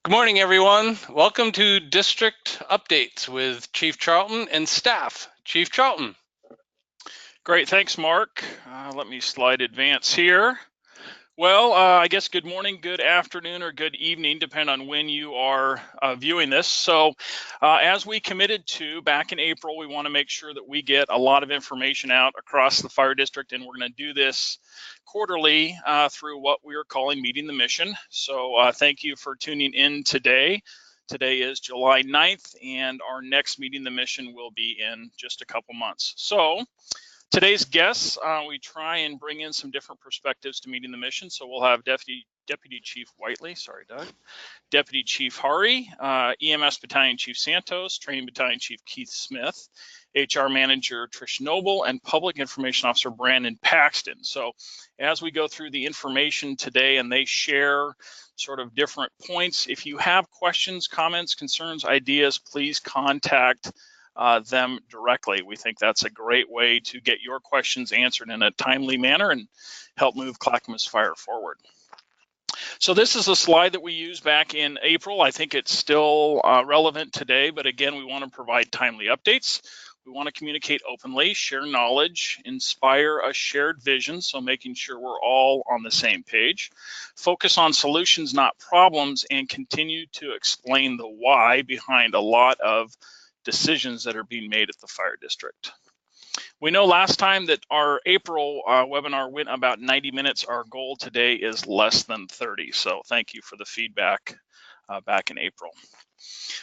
Good morning, everyone. Welcome to District Updates with Chief Charlton and staff. Chief Charlton. Great, thanks, Mark. Let me slide advance here. Well, I guess good morning, good afternoon, or good evening, depending on when you are viewing this. So as we committed to back in April, we want to make sure that we get a lot of information out across the fire district, and we're going to do this quarterly through what we are calling Meeting the Mission. So thank you for tuning in today. Today is July 9th, and our next Meeting the Mission will be in just a couple months. So today's guests, we try and bring in some different perspectives to Meeting the Mission. So we'll have Deputy Chief Whiteley, sorry, Doug, Deputy Chief Hari, EMS Battalion Chief Santos, Training Battalion Chief Keith Smith, HR Manager Trish Noble, and Public Information Officer Brandon Paxton. So as we go through the information today and they share sort of different points, if you have questions, comments, concerns, ideas, please contact them directly. We think that's a great way to get your questions answered in a timely manner and help move Clackamas Fire forward. So this is a slide that we used back in April. I think it's still relevant today, but again, we want to provide timely updates. We want to communicate openly, share knowledge, inspire a shared vision, so making sure we're all on the same page. Focus on solutions, not problems, and continue to explain the why behind a lot of decisions that are being made at the fire district. We know last time that our April webinar went about 90 minutes. Our goal today is less than 30. So thank you for the feedback back in April.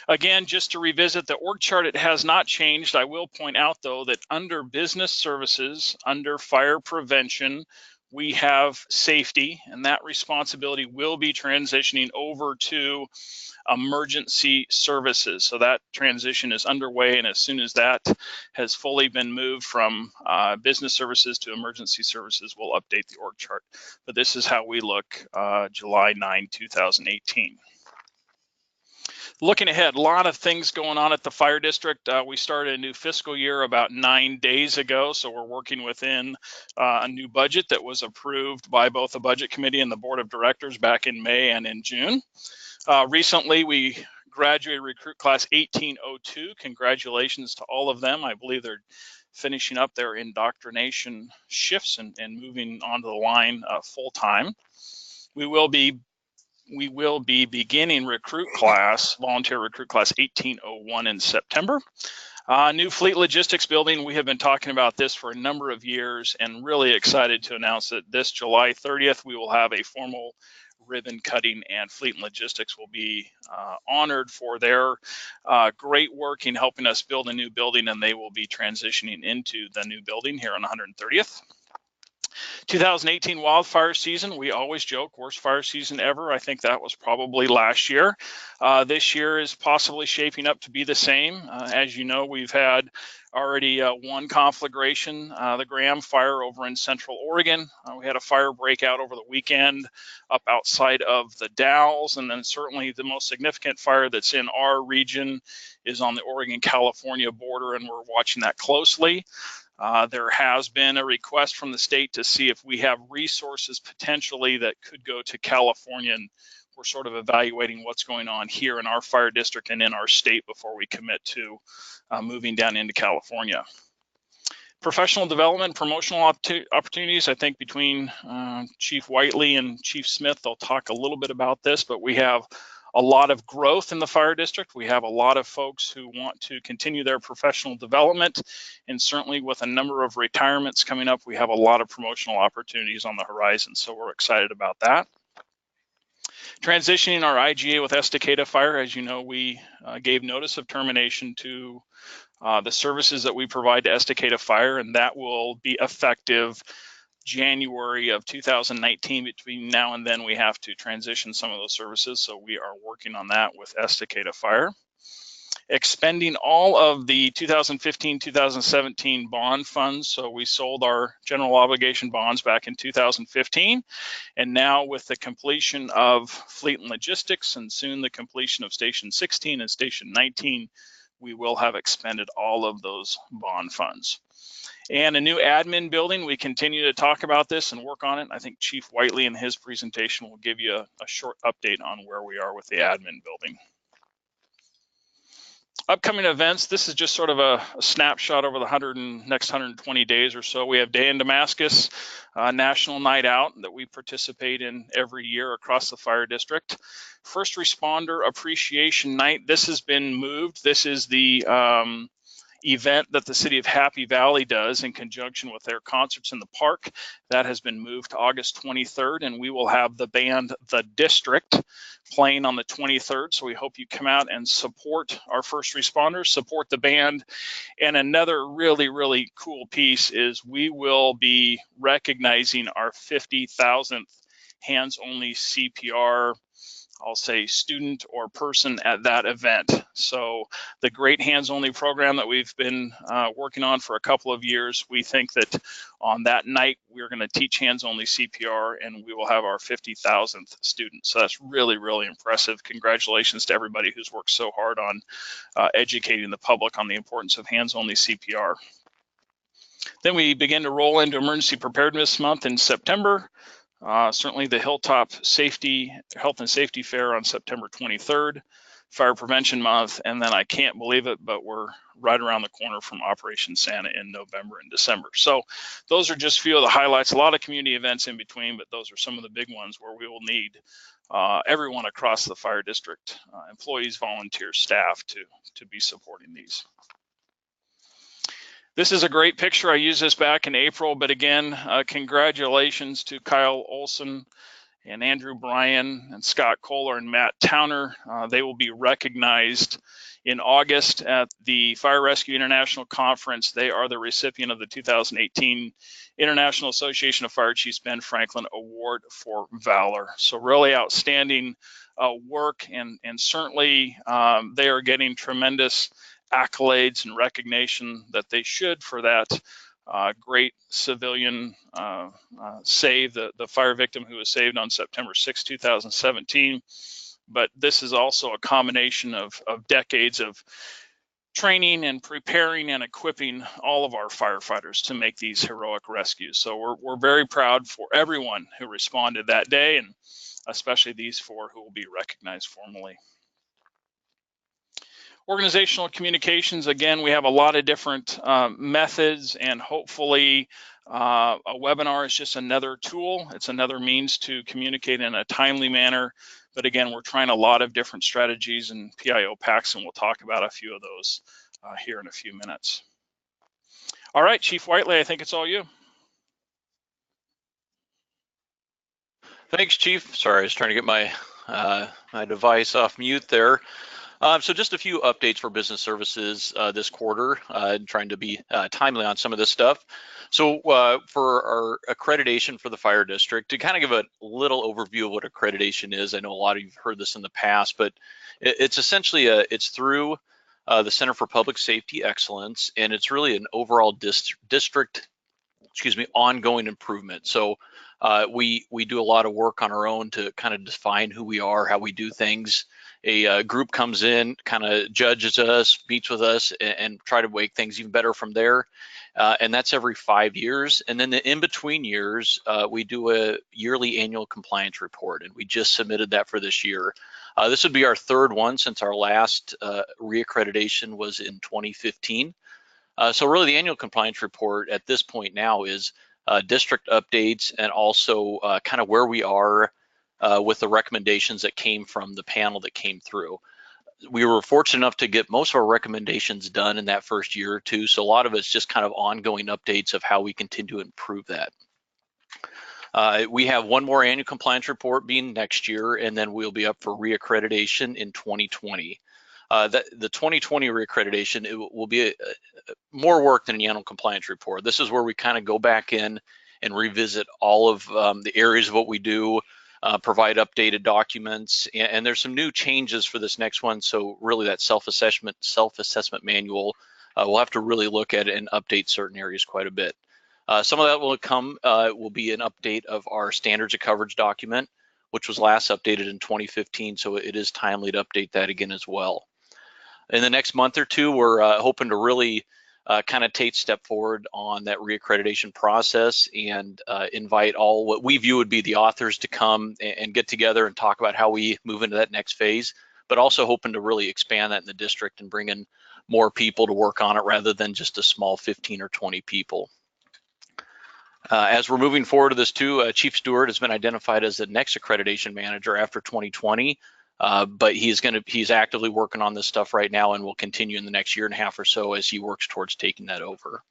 Again, just to revisit the org chart, it has not changed. I will point out, though, that under business services, under fire prevention, we have safety, and that responsibility will be transitioning over to emergency services. So that transition is underway, and as soon as that has fully been moved from business services to emergency services, we'll update the org chart. But this is how we look July 9, 2018. Looking ahead, a lot of things going on at the fire district. We started a new fiscal year about 9 days ago, so we're working within a new budget that was approved by both the budget committee and the board of directors back in May and in June. Recently, we graduated recruit class 1802. Congratulations to all of them. I believe they're finishing up their indoctrination shifts and moving onto the line full time. We will be beginning volunteer recruit class 1801 in September. New fleet logistics building, we have been talking about this for a number of years and really excited to announce that this July 30th, we will have a formal ribbon cutting, and fleet and logistics will be honored for their great work in helping us build a new building, and they will be transitioning into the new building here on 130th. 2018 wildfire season, we always joke, worst fire season ever. I think that was probably last year. This year is possibly shaping up to be the same. As you know, we've had already one conflagration, the Graham fire over in Central Oregon. We had a fire breakout over the weekend up outside of the Dalles, and then certainly the most significant fire that's in our region is on the Oregon-California border, and we're watching that closely. There has been a request from the state to see if we have resources potentially that could go to California, and we're sort of evaluating what's going on here in our fire district and in our state before we commit to moving down into California. Professional development, promotional opportunities, I think between Chief Whiteley and Chief Smith, they'll talk a little bit about this, but we have a lot of growth in the fire district. We have a lot of folks who want to continue their professional development, and certainly with a number of retirements coming up, we have a lot of promotional opportunities on the horizon, so we're excited about that. Transitioning our IGA with Estacada Fire, as you know, we gave notice of termination to the services that we provide to Estacada Fire, and that will be effective January of 2019. Between now and then, we have to transition some of those services, so we are working on that with Estacada Fire. Expending all of the 2015-2017 bond funds, so we sold our general obligation bonds back in 2015, and now with the completion of fleet and logistics and soon the completion of Station 16 and Station 19, we will have expended all of those bond funds. and a new admin building. We continue to talk about this and work on it. I think Chief Whiteley in his presentation will give you a short update on where we are with the admin building. Upcoming events, this is just sort of a snapshot over the next 120 days or so. We have Day in Damascus, National Night Out that we participate in every year across the fire district. First Responder Appreciation Night, this has been moved. This is the event that the city of Happy Valley does in conjunction with their concerts in the park. That has been moved to August 23rd, and we will have the band The District playing on the 23rd. So we hope you come out and support our first responders, support the band. And another really, really cool piece is we will be recognizing our 50,000th hands-only CPR, I'll say, student or person at that event. So the great hands-only program that we've been working on for a couple of years, we think that on that night, we're going to teach hands-only CPR, and we will have our 50,000th student. So that's really, really impressive. Congratulations to everybody who's worked so hard on educating the public on the importance of hands-only CPR. Then we begin to roll into Emergency Preparedness Month in September. Certainly the Hilltop Health and Safety Fair on September 23rd, Fire Prevention Month, and then I can't believe it, but we're right around the corner from Operation Santa in November and December. So those are just a few of the highlights, a lot of community events in between, but those are some of the big ones where we will need everyone across the fire district, employees, volunteers, staff to be supporting these. This is a great picture. I used this back in April, but again, congratulations to Kyle Olson and Andrew Bryan and Scott Kohler and Matt Towner. They will be recognized in August at the Fire Rescue International Conference. They are the recipient of the 2018 International Association of Fire Chiefs Ben Franklin Award for Valor. So really outstanding work, and certainly they are getting tremendous accolades and recognition that they should for that great civilian save, the fire victim who was saved on September 6, 2017. But this is also a combination of decades of training and preparing and equipping all of our firefighters to make these heroic rescues. So we're very proud for everyone who responded that day, and especially these four who will be recognized formally. Organizational communications, again, we have a lot of different methods, and hopefully a webinar is just another tool. It's another means to communicate in a timely manner. But again, we're trying a lot of different strategies and PIO packs, and we'll talk about a few of those here in a few minutes. All right, Chief Whiteley, I think it's all you. Thanks, Chief. Sorry, I was trying to get my my device off mute there. So just a few updates for business services this quarter, trying to be timely on some of this stuff. So for our accreditation for the fire district, to kind of give a little overview of what accreditation is, I know a lot of you've heard this in the past, but it's essentially it's through the Center for Public Safety Excellence, and it's really an overall district, ongoing improvement. So we do a lot of work on our own to kind of define who we are, how we do things. A group comes in, kind of judges us, meets with us, and try to make things even better from there. And that's every 5 years. And then the in-between years, we do a yearly annual compliance report, and we just submitted that for this year. This would be our third one since our last reaccreditation was in 2015. So really the annual compliance report at this point now is district updates, and also kind of where we are with the recommendations that came from the panel that came through. We were fortunate enough to get most of our recommendations done in that first year or two, so a lot of it's just kind of ongoing updates of how we continue to improve that. We have one more annual compliance report being next year, and then we'll be up for reaccreditation in 2020. The 2020 reaccreditation, it will be more work than an annual compliance report. This is where we kind of go back in and revisit all of the areas of what we do, provide updated documents, and there's some new changes for this next one. So really that self-assessment manual, we'll have to really look at it and update certain areas quite a bit. Some of that will be an update of our standards of coverage document, which was last updated in 2015. So it is timely to update that again as well. In the next month or two, we're hoping to really kind of take step forward on that reaccreditation process and invite all what we view would be the authors to come and get together and talk about how we move into that next phase, but also hoping to really expand that in the district and bring in more people to work on it rather than just a small 15 or 20 people. As we're moving forward to this too, Chief Stewart has been identified as the next accreditation manager after 2020, but he's actively working on this stuff right now and will continue in the next year and a half or so as he works towards taking that over.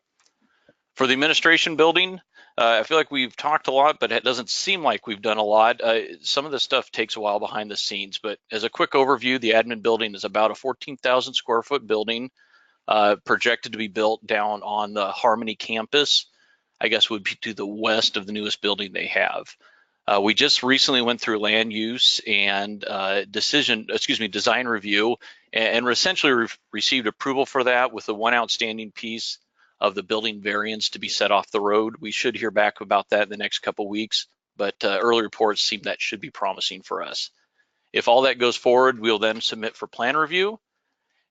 For the administration building, I feel like we've talked a lot, but it doesn't seem like we've done a lot. Some of the stuff takes a while behind the scenes, but as a quick overview, the admin building is about a 14,000 square foot building projected to be built down on the Harmony campus. I guess would be to the west of the newest building they have. We just recently went through land use and design review, and essentially received approval for that with the one outstanding piece of the building variance to be set off the road. We should hear back about that in the next couple weeks, but early reports seem that should be promising for us. If all that goes forward, we'll then submit for plan review,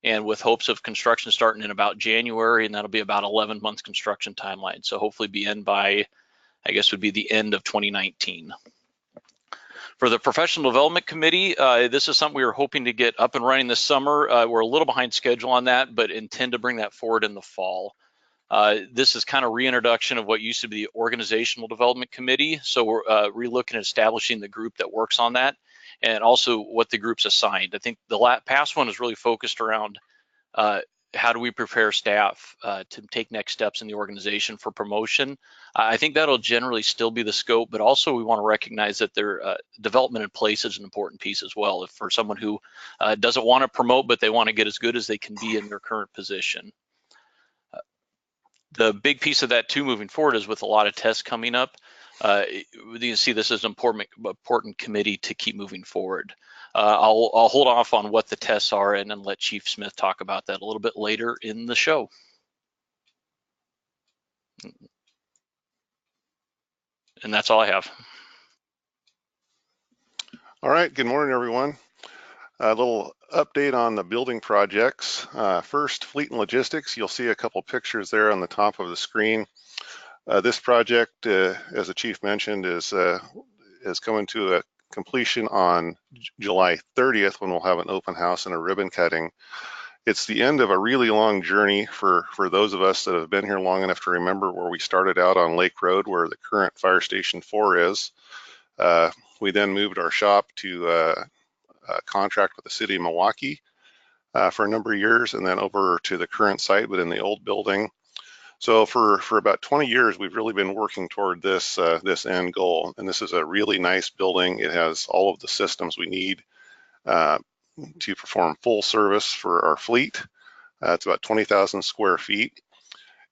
and with hopes of construction starting in about January, and that'll be about 11-month construction timeline. So hopefully be in by, I guess would be the end of 2019. For the Professional Development Committee, this is something we were hoping to get up and running this summer. We're a little behind schedule on that, but intend to bring that forward in the fall. This is kind of reintroduction of what used to be the Organizational Development Committee. So we're relooking at establishing the group that works on that, and also what the group's assigned. I think the past one is really focused around how do we prepare staff to take next steps in the organization for promotion. I think that'll generally still be the scope, but also we want to recognize that their development in place is an important piece as well. If for someone who doesn't want to promote, but they want to get as good as they can be in their current position. The big piece of that too moving forward is with a lot of tests coming up. You see this as an important committee to keep moving forward. I'll hold off on what the tests are and then let Chief Smith talk about that a little bit later in the show. And that's all I have. All right, good morning, everyone. A little update on the building projects. First, fleet and logistics. You'll see a couple pictures there on the top of the screen. This project, as the chief mentioned, is coming to a completion on July 30th when we'll have an open house and a ribbon cutting. It's the end of a really long journey for those of us that have been here long enough to remember where we started out on Lake Road, where the current Fire Station 4 is. We then moved our shop to contract with the city of Milwaukee for a number of years, and then over to the current site, but in the old building. So for about 20 years, we've really been working toward this end goal. And this is a really nice building. It has all of the systems we need to perform full service for our fleet. It's about 20,000 square feet.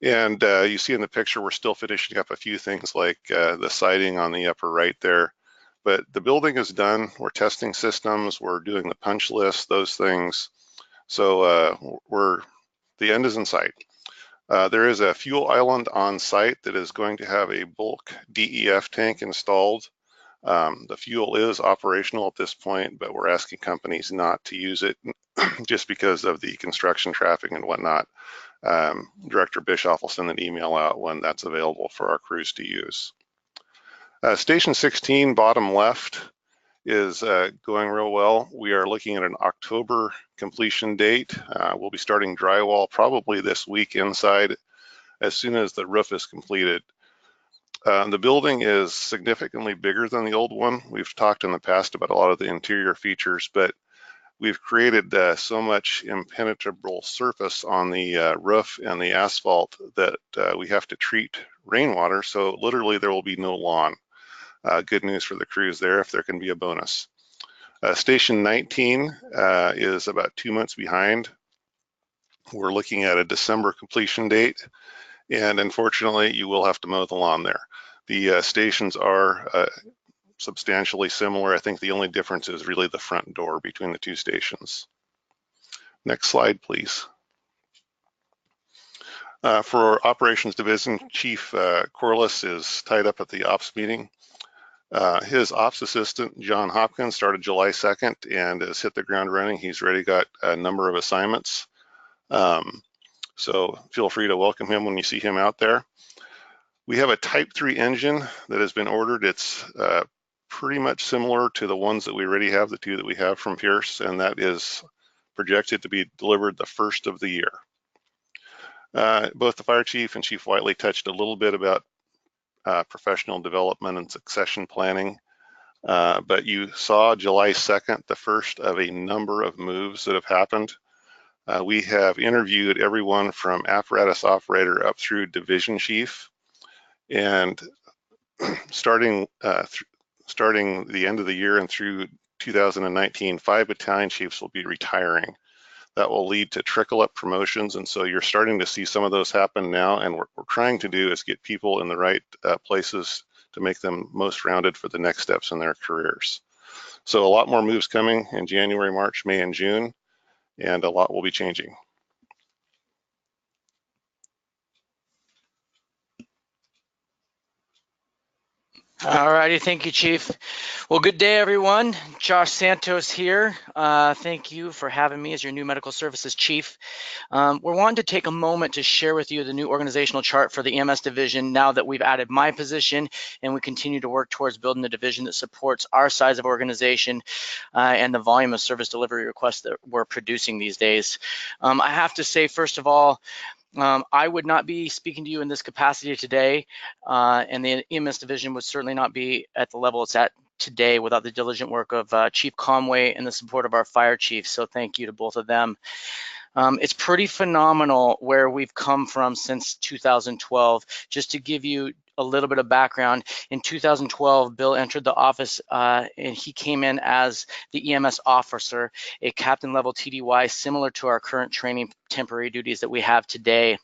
And you see in the picture, we're still finishing up a few things like the siding on the upper right there. But the building is done. We're testing systems. We're doing the punch list, those things. So the end is in sight. There is a fuel island on site that is going to have a bulk DEF tank installed. The fuel is operational at this point, but we're asking companies not to use it just because of the construction traffic and whatnot. Director Bischoff will send an email out when that's available for our crews to use. Station 16, bottom left, is going real well. We are looking at an October completion date. We'll be starting drywall probably this week inside as soon as the roof is completed. The building is significantly bigger than the old one. We've talked in the past about a lot of the interior features, but we've created so much impenetrable surface on the roof and the asphalt that we have to treat rainwater, so literally there will be no lawn. Good news for the crews there if there can be a bonus. Station 19 is about 2 months behind. We're looking at a December completion date, and unfortunately you will have to mow the lawn there. The stations are substantially similar. I think the only difference is really the front door between the two stations. Next slide, please. For our operations division, Chief Corliss is tied up at the ops meeting. His ops assistant, John Hopkins, started July 2nd and has hit the ground running. He's already got a number of assignments. So feel free to welcome him when you see him out there. We have a Type 3 engine that has been ordered. It's pretty much similar to the ones that we already have, the two that we have from Pierce, and that is projected to be delivered the first of the year. Both the fire chief and Chief Whiteley touched a little bit about professional development and succession planning, but you saw July 2nd, the first of a number of moves that have happened. We have interviewed everyone from apparatus operator up through division chief, and starting the end of the year and through 2019, 5 battalion chiefs will be retiring. That will lead to trickle-up promotions, and so you're starting to see some of those happen now, and what we're trying to do is get people in the right places to make them most rounded for the next steps in their careers. So a lot more moves coming in January, March, May, and June, and a lot will be changing. All righty, thank you, Chief. Well, good day, everyone. Josh Santos here. Thank you for having me as your new Medical Services Chief. We're wanting to take a moment to share with you the new organizational chart for the EMS division now that we've added my position and we continue to work towards building the division that supports our size of organization and the volume of service delivery requests that we're producing these days. I have to say, first of all, I would not be speaking to you in this capacity today, and the EMS division would certainly not be at the level it's at today without the diligent work of Chief Conway and the support of our fire chief. So thank you to both of them. It's pretty phenomenal where we've come from since 2012. Just to give you a little bit of background, in 2012, Bill entered the office and he came in as the EMS officer, a captain level TDY, similar to our current training temporary duties that we have today.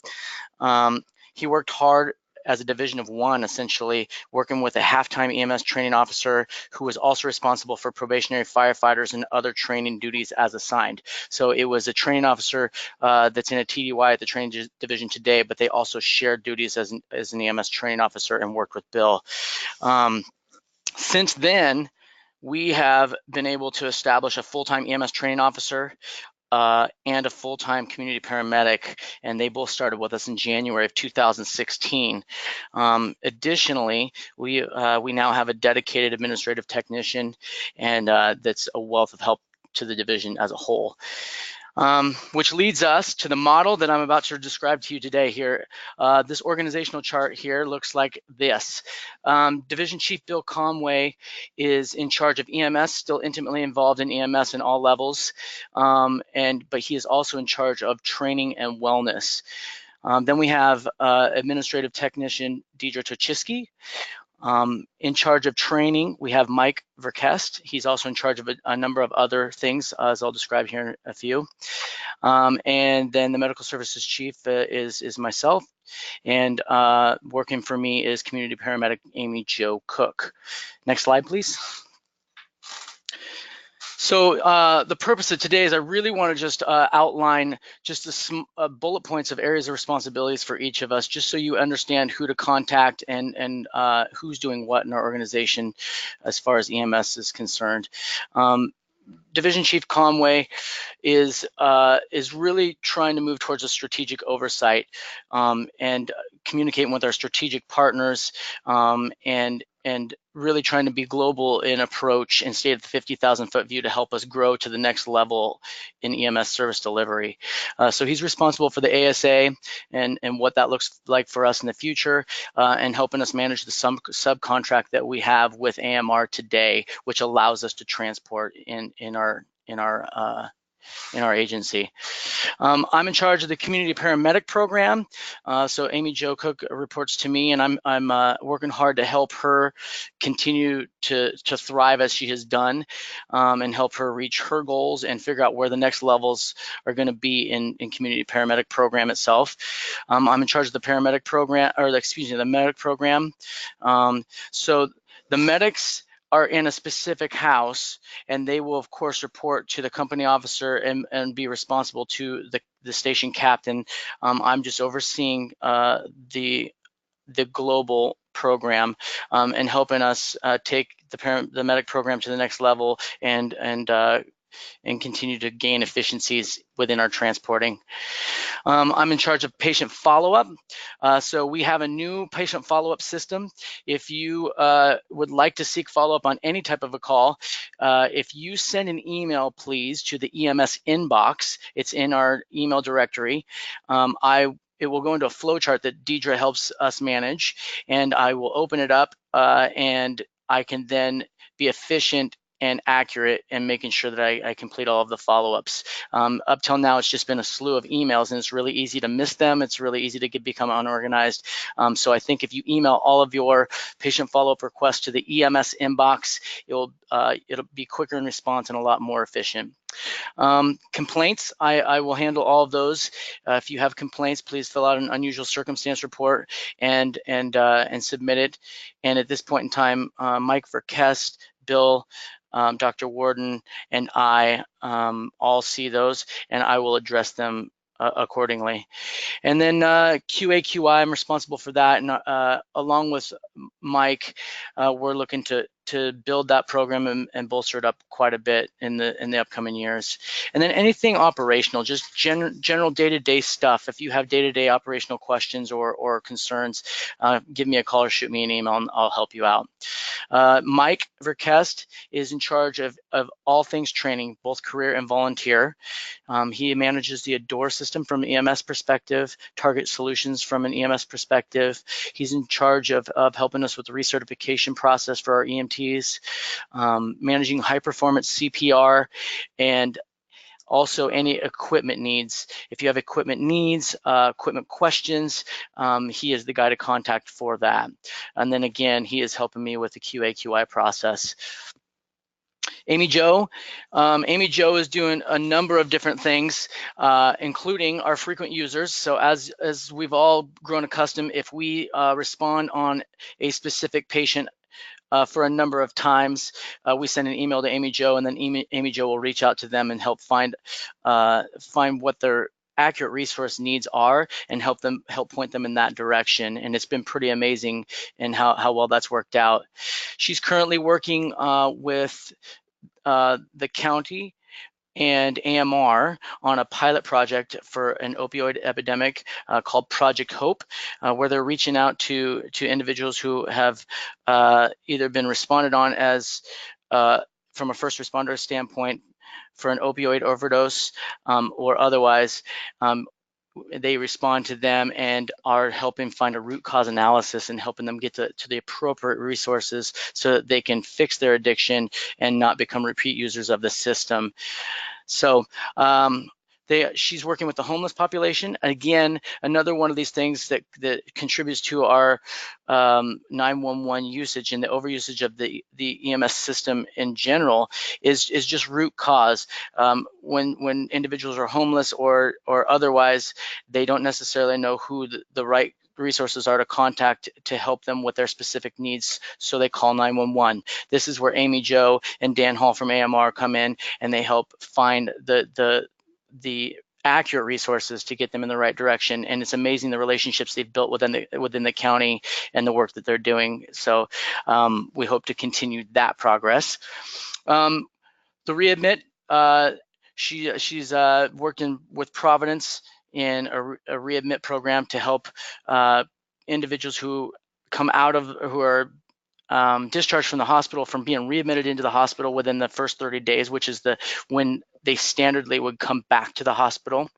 He worked hard as a division of one, essentially, working with a half-time EMS training officer who was also responsible for probationary firefighters and other training duties as assigned. So it was a training officer that's in a TDY at the training division today, but they also shared duties as an EMS training officer and worked with Bill. Since then, we have been able to establish a full-time EMS training officer and a full-time community paramedic, and they both started with us in January of 2016. Additionally, we now have a dedicated administrative technician, and that's a wealth of help to the division as a whole. Which leads us to the model that I'm about to describe to you today here. This organizational chart here looks like this. Division Chief Bill Conway is in charge of EMS, still intimately involved in EMS in all levels, but he is also in charge of training and wellness. Then we have administrative technician Deidre Tochiski. In charge of training, we have Mike Verkest. He's also in charge of a number of other things, as I'll describe here in a few. And then the medical services chief is myself, and working for me is community paramedic Amy Jo Cook. Next slide, please. So the purpose of today is I really want to just outline just the bullet points of areas of responsibilities for each of us, just so you understand who to contact and who's doing what in our organization as far as EMS is concerned. Division Chief Conway is really trying to move towards a strategic oversight and communicating with our strategic partners and really trying to be global in approach and stay at the 50,000-foot view to help us grow to the next level in EMS service delivery. So he's responsible for the ASA and what that looks like for us in the future, and helping us manage the subcontract that we have with AMR today, which allows us to transport in our agency. I'm in charge of the community paramedic program. So Amy Jo Cook reports to me, and I'm working hard to help her continue to thrive as she has done, and help her reach her goals and figure out where the next levels are going to be in community paramedic program itself. I'm in charge of the paramedic program, or the medic program. So the medics are in a specific house, and they will of course report to the company officer and be responsible to the station captain. I'm just overseeing the global program and helping us take the medic program to the next level and and continue to gain efficiencies within our transporting. I'm in charge of patient follow-up. So we have a new patient follow-up system. If you would like to seek follow-up on any type of a call, if you send an email, please, to the EMS inbox, it's in our email directory. It will go into a flow chart that Deidre helps us manage, and I will open it up, and I can then be efficient and accurate in making sure that I complete all of the follow-ups. Up till now, it's just been a slew of emails, and it's really easy to miss them. It's really easy to become unorganized. So I think if you email all of your patient follow-up requests to the EMS inbox, it'll be quicker in response and a lot more efficient. Complaints, I will handle all of those. If you have complaints, please fill out an unusual circumstance report and submit it. And at this point in time, Mike Verkest, Bill, Dr. Warden, and I all see those, and I will address them accordingly. And then QA/QI, I'm responsible for that, and along with Mike, we're looking to build that program and bolster it up quite a bit in the upcoming years. And then anything operational, just general day-to-day stuff. If you have day-to-day operational questions or concerns, give me a call or shoot me an email, and I'll help you out. Mike Verkest is in charge of all things training, both career and volunteer. He manages the ADORE system from an EMS perspective, Target Solutions from an EMS perspective. He's in charge of helping us with the recertification process for our EMTs, managing high-performance CPR, and also any equipment needs. If you have equipment needs, equipment questions, he is the guy to contact for that. And then again, he is helping me with the QA/QI process. Amy Jo is doing a number of different things, including our frequent users. So as we've all grown accustomed, if we respond on a specific patient for a number of times, we send an email to Amy Jo, and then Amy Jo will reach out to them and help find what their accurate resource needs are and help point them in that direction. And it's been pretty amazing in how well that's worked out. She's currently working with the county and AMR on a pilot project for an opioid epidemic called Project Hope, where they're reaching out to individuals who have either been responded on as from a first responder standpoint for an opioid overdose, or otherwise they respond to them and are helping find a root cause analysis and helping them get to the appropriate resources so that they can fix their addiction and not become repeat users of the system. So she's working with the homeless population. Again, another one of these things that contributes to our 911 usage and the overusage of the EMS system in general is just root cause. When individuals are homeless or otherwise, they don't necessarily know who the right resources are to contact to help them with their specific needs, so they call 911. This is where Amy Jo and Dan Hall from AMR come in, and they help find the accurate resources to get them in the right direction. And it's amazing the relationships they've built within the county and the work that they're doing. So we hope to continue that progress. The readmit, she's working with Providence in a readmit program to help individuals who are discharged from the hospital from being readmitted into the hospital within the first 30 days, which is when they standardly would come back to the hospital.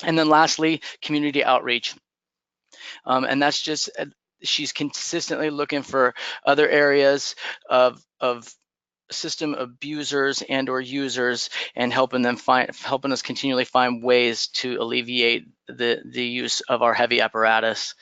And then lastly, community outreach. And that's just, she's consistently looking for other areas of system abusers and or users and helping us continually find ways to alleviate the use of our heavy apparatus.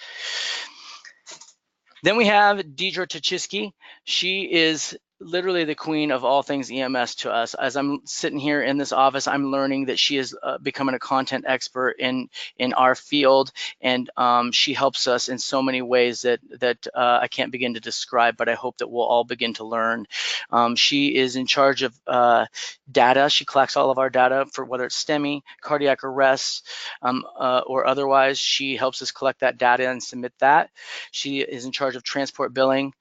Then we have Deidre Tuchisky. She is literally the queen of all things EMS to us. As I'm sitting here in this office, I'm learning that she is becoming a content expert in our field, and she helps us in so many ways that I can't begin to describe, but I hope that we'll all begin to learn. She is in charge of data. She collects all of our data for whether it's STEMI, cardiac arrests, or otherwise. She helps us collect that data and submit that. She is in charge of transport billing.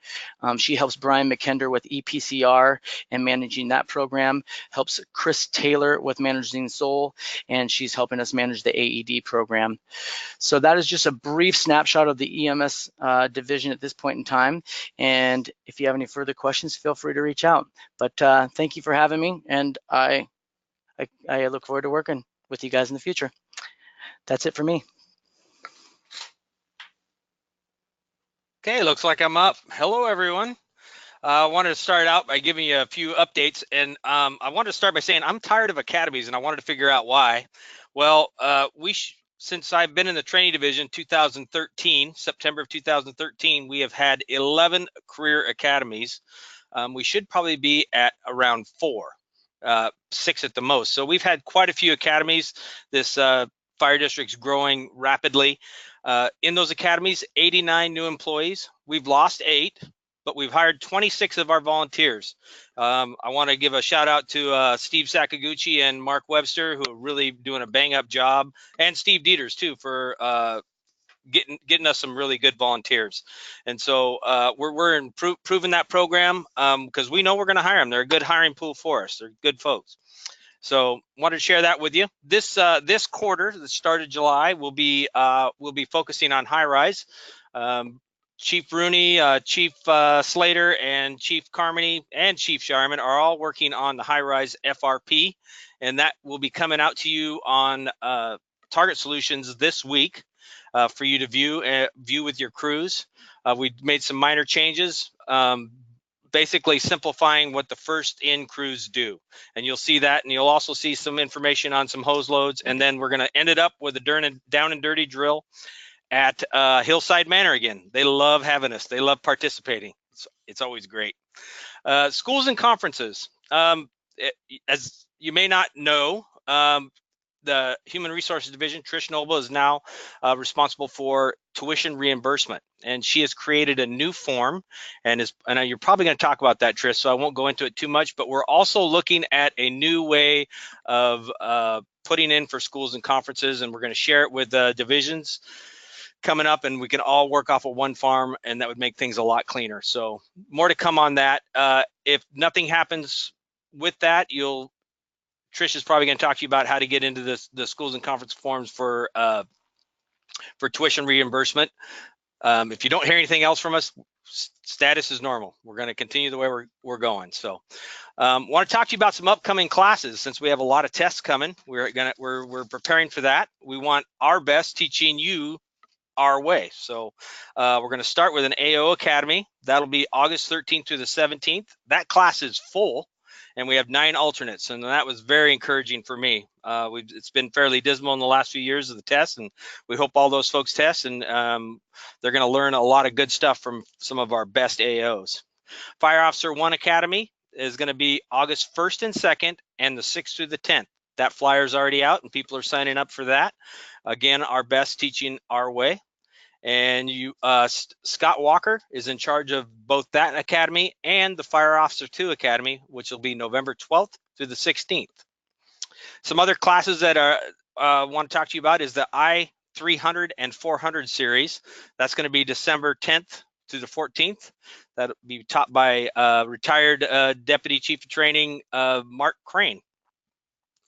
She helps Brian McKender with PCR and managing that program, helps Chris Taylor with managing Soul, and she's helping us manage the AED program. So that is just a brief snapshot of the EMS division at this point in time. And if you have any further questions, feel free to reach out. But thank you for having me, and I look forward to working with you guys in the future. That's it for me. Okay, looks like I'm up. Hello, everyone. I wanted to start out by giving you a few updates, and I wanted to start by saying I'm tired of academies, and I wanted to figure out why. Well, since I've been in the training division 2013, September of 2013, we have had 11 career academies. We should probably be at around 4, 6 at the most. So we've had quite a few academies. This fire district's growing rapidly. In those academies, 89 new employees. We've lost 8, but we've hired 26 of our volunteers. I want to give a shout out to Steve Sakaguchi and Mark Webster, who are really doing a bang up job, and Steve Dieters too, for getting us some really good volunteers. And so we're improving that program because we know we're going to hire them. They're a good hiring pool for us. They're good folks. So wanted to share that with you. This quarter, the start of July, we'll be focusing on high rise. Chief Rooney, Chief Slater, and Chief Carmody and Chief Sharman are all working on the high rise FRP, and that will be coming out to you on Target Solutions this week for you to view with your crews. We made some minor changes, basically simplifying what the first in crews do, and you'll see that, and you'll also see some information on some hose loads, and then we're going to end it up with a down and dirty drill at Hillside Manor again. They love having us. They love participating. It's always great. Schools and conferences. As you may not know, the Human Resources Division, Trish Noble, is now responsible for tuition reimbursement, and she has created a new form, and you're probably going to talk about that, Trish, so I won't go into it too much, but we're also looking at a new way of putting in for schools and conferences, and we're going to share it with divisions coming up, and we can all work off of one farm, and that would make things a lot cleaner. So more to come on that. If nothing happens with that, Trish is probably going to talk to you about how to get into the schools and conference forms for tuition reimbursement. If you don't hear anything else from us, status is normal. We're going to continue the way we're going. So want to talk to you about some upcoming classes since we have a lot of tests coming. We're preparing for that. We want our best teaching you our way. So we're going to start with an AO Academy. That'll be August 13th through the 17th. That class is full, and we have 9 alternates, and that was very encouraging for me. It's been fairly dismal in the last few years of the test, and we hope all those folks test, and they're going to learn a lot of good stuff from some of our best AOs. Fire Officer 1 Academy is going to be August 1st and 2nd, and the 6th through the 10th. That flyer's already out, and people are signing up for that. Again, our best teaching our way. And Scott Walker is in charge of both that academy and the Fire Officer 2 Academy, which will be November 12th through the 16th. Some other classes that I want to talk to you about is the I-300 and 400 series. That's going to be December 10th through the 14th. That'll be taught by retired Deputy Chief of Training Mark Crane,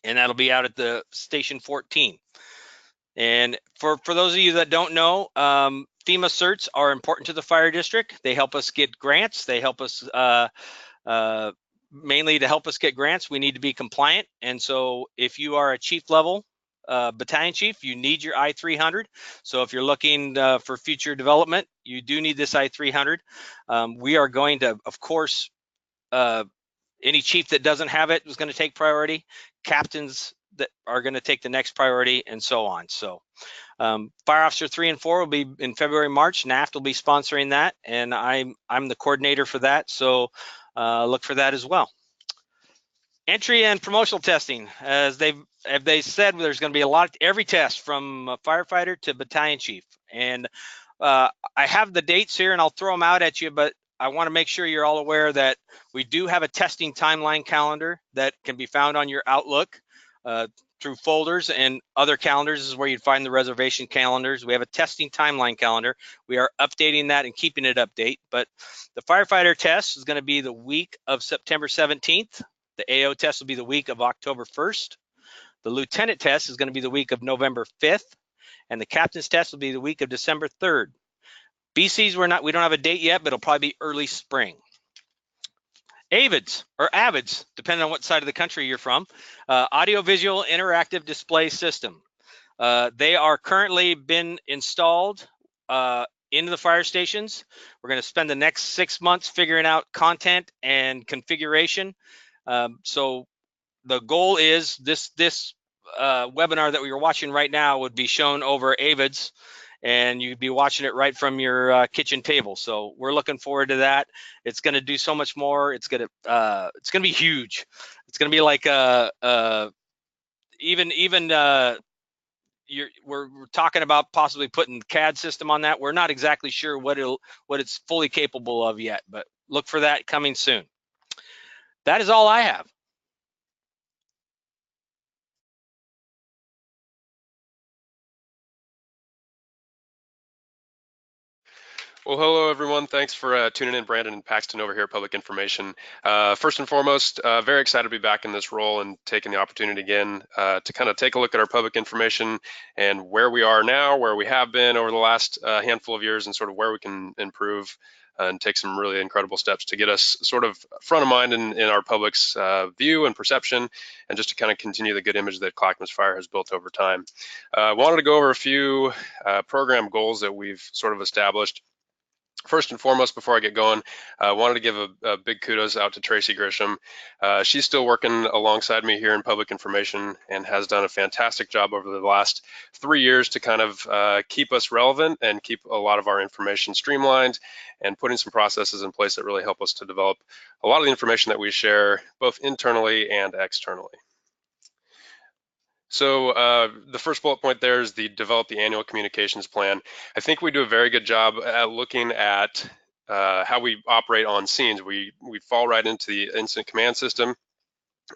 and that'll be out at the Station 14. And for those of you that don't know, FEMA certs are important to the fire district. They help us get grants. They help us mainly to help us get grants. We need to be compliant. And so if you are a chief level battalion chief, you need your I-300. So if you're looking for future development, you do need this I-300. We are going to, of course, any chief that doesn't have it is going to take priority. Captains that are going to take the next priority, and so on. So Fire Officer 3 and 4 will be in February, March. NAFT will be sponsoring that, and I'm the coordinator for that. So look for that as well. Entry and promotional testing, as they said, there's going to be a lot, every test from firefighter to battalion chief. And I have the dates here, and I'll throw them out at you, but I want to make sure you're all aware that we do have a testing timeline calendar that can be found on your Outlook. through folders and other calendars. This is where you'd find the reservation calendars. We have a testing timeline calendar. We are updating that and keeping it update. But the firefighter test is going to be the week of September 17th. The AO test will be the week of October 1st. The lieutenant test is going to be the week of November 5th. And the captain's test will be the week of December 3rd. BC's we don't have a date yet, but it'll probably be early spring. AVIDs or AVIDs, depending on what side of the country you're from, audiovisual interactive display system. They are currently been installed into the fire stations. We're going to spend the next 6 months figuring out content and configuration. So the goal is this webinar that we are watching right now would be shown over AVIDs, and you'd be watching it right from your kitchen table. So we're looking forward to that. It's going to do so much more. It's going to be huge. It's going to be like we're talking about possibly putting the CAD system on that. We're not exactly sure what it's fully capable of yet, but look for that coming soon. That is all I have. Well, hello, everyone. Thanks for tuning in. Brandon and Paxton over here at Public Information. First and foremost, very excited to be back in this role and taking the opportunity again to kind of take a look at our public information and where we are now, where we have been over the last handful of years, and sort of where we can improve and take some really incredible steps to get us sort of front of mind in our public's view and perception, and just to kind of continue the good image that Clackamas Fire has built over time. Wanted to go over a few program goals that we've sort of established. First and foremost, before I get going, I wanted to give a big kudos out to Tracy Grisham. She's still working alongside me here in public information and has done a fantastic job over the last 3 years to kind of keep us relevant and keep a lot of our information streamlined, and putting some processes in place that really help us to develop a lot of the information that we share both internally and externally. So the first bullet point there is develop the annual communications plan. I think we do a very good job at looking at how we operate on scenes. We fall right into the incident command system,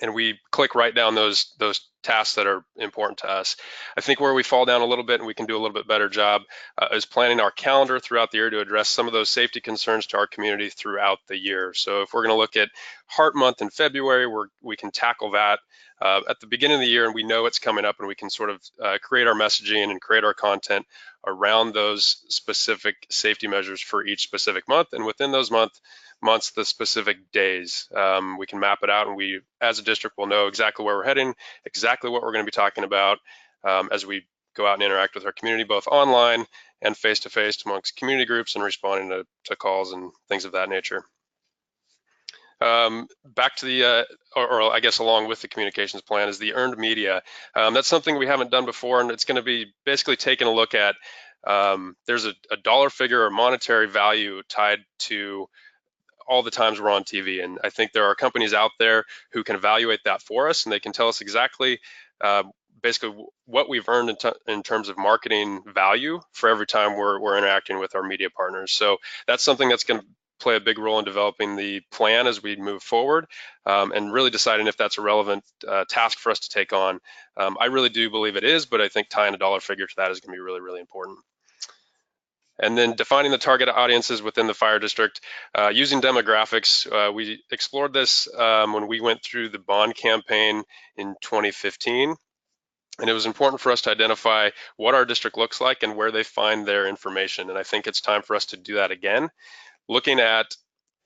and we click right down those tasks that are important to us. I think where we fall down a little bit and we can do a little bit better job is planning our calendar throughout the year to address some of those safety concerns to our community throughout the year. So if we're going to look at Heart Month in February, we can tackle that at the beginning of the year, and we know it's coming up, and we can sort of create our messaging and create our content around those specific safety measures for each specific month, and within those months, the specific days. We can map it out, and we, as a district, will know exactly where we're heading, exactly what we're going to be talking about as we go out and interact with our community, both online and face-to-face amongst community groups, and responding to calls and things of that nature. Back to the, or I guess along with the communications plan, is the earned media. That's something we haven't done before, and it's going to be basically taking a look at, there's a dollar figure or monetary value tied to all the times we're on TV. And I think there are companies out there who can evaluate that for us, and they can tell us exactly basically what we've earned in terms of marketing value for every time we're interacting with our media partners. So that's something that's going to play a big role in developing the plan as we move forward, and really deciding if that's a relevant task for us to take on. I really do believe it is, but I think tying a dollar figure to that is going to be really, really important. And then defining the target audiences within the fire district, using demographics. We explored this when we went through the bond campaign in 2015. And it was important for us to identify what our district looks like and where they find their information. And I think it's time for us to do that again. Looking at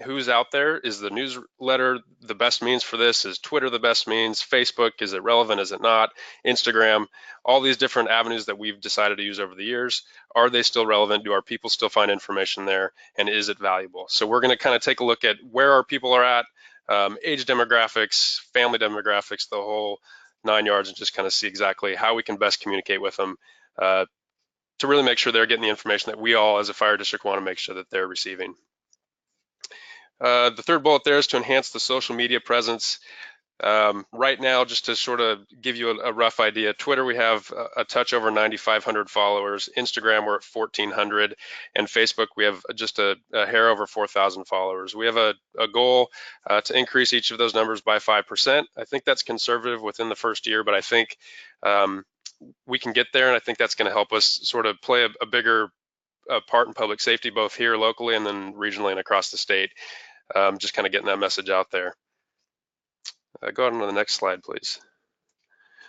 who's out there. Is the newsletter the best means for this? Is Twitter the best means? Facebook, is it relevant? Is it not? Instagram, all these different avenues that we've decided to use over the years. Are they still relevant? Do our people still find information there? And is it valuable? So we're going to kind of take a look at where our people are at, age demographics, family demographics, the whole 9 yards, and just kind of see exactly how we can best communicate with them to really make sure they're getting the information that we all as a fire district want to make sure that they're receiving. The third bullet there is to enhance the social media presence. Right now, just to sort of give you a rough idea, Twitter, we have a touch over 9,500 followers. Instagram, we're at 1,400. And Facebook, we have just a hair over 4,000 followers. We have a goal to increase each of those numbers by 5%. I think that's conservative within the first year, but I think we can get there. And I think that's going to help us sort of play a bigger part in public safety, both here locally and then regionally and across the state. Just kind of getting that message out there. Go on to the next slide, please.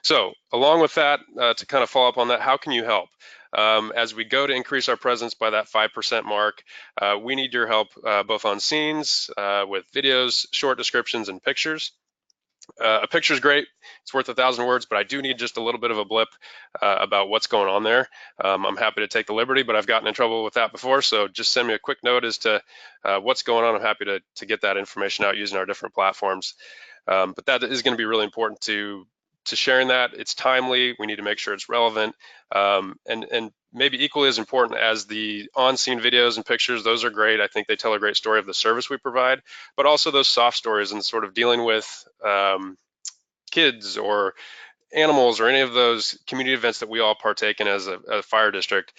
So along with that, to kind of follow up on that, how can you help? As we go to increase our presence by that 5% mark, we need your help both on scenes with videos, short descriptions, and pictures. A picture is great. It's worth 1,000 words, but I do need just a little bit of a blip about what's going on there. I'm happy to take the liberty, but I've gotten in trouble with that before. So just send me a quick note as to what's going on. I'm happy to get that information out using our different platforms. But that is going to be really important to sharing that. It's timely. We need to make sure it's relevant, and maybe equally as important as the on-scene videos and pictures. Those are great. I think they tell a great story of the service we provide, but also those soft stories and sort of dealing with kids or animals or any of those community events that we all partake in as a fire district.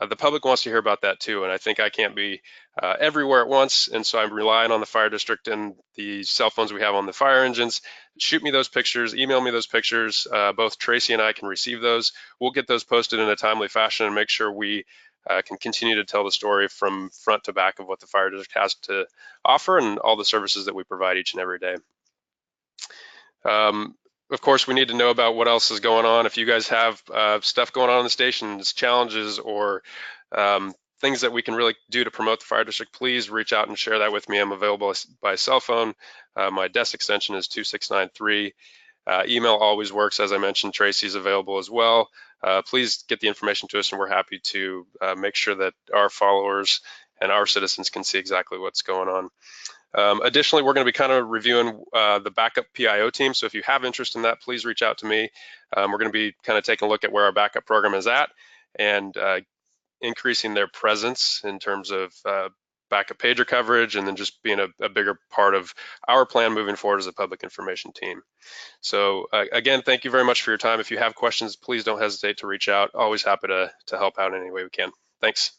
The public wants to hear about that too, and I think I can't be everywhere at once, and so I'm relying on the fire district and the cell phones we have on the fire engines. Shoot me those pictures, email me those pictures. Both Tracy and I can receive those. We'll get those posted in a timely fashion and make sure we can continue to tell the story from front to back of what the fire district has to offer and all the services that we provide each and every day. Of course, we need to know about what else is going on. If you guys have stuff going on in the stations, challenges, or things that we can really do to promote the fire district, please reach out and share that with me. I'm available by cell phone. My desk extension is 2693. Email always works. As I mentioned, Tracy's available as well. Please get the information to us, and we're happy to make sure that our followers and our citizens can see exactly what's going on. Additionally, we're going to be kind of reviewing the backup PIO team. So if you have interest in that, please reach out to me. We're going to be kind of taking a look at where our backup program is at and increasing their presence in terms of backup pager coverage, and then just being a bigger part of our plan moving forward as a public information team. So again, thank you very much for your time. If you have questions, please don't hesitate to reach out. Always happy to help out in any way we can. Thanks.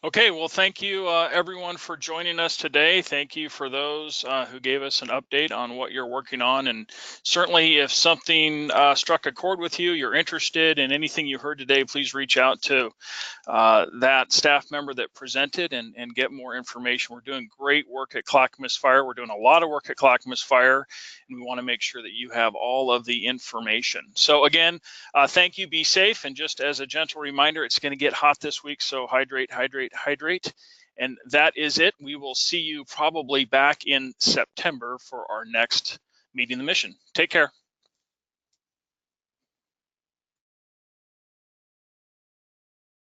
Okay, well, thank you everyone for joining us today. Thank you for those who gave us an update on what you're working on. And certainly if something struck a chord with you, you're interested in anything you heard today, please reach out to that staff member that presented and get more information. We're doing great work at Clackamas Fire. We're doing a lot of work at Clackamas Fire, and we want to make sure that you have all of the information. So again, thank you, be safe. And just as a gentle reminder, it's going to get hot this week, so hydrate, hydrate, hydrate. And that is it. We will see you probably back in September for our next Meeting the Mission. Take care.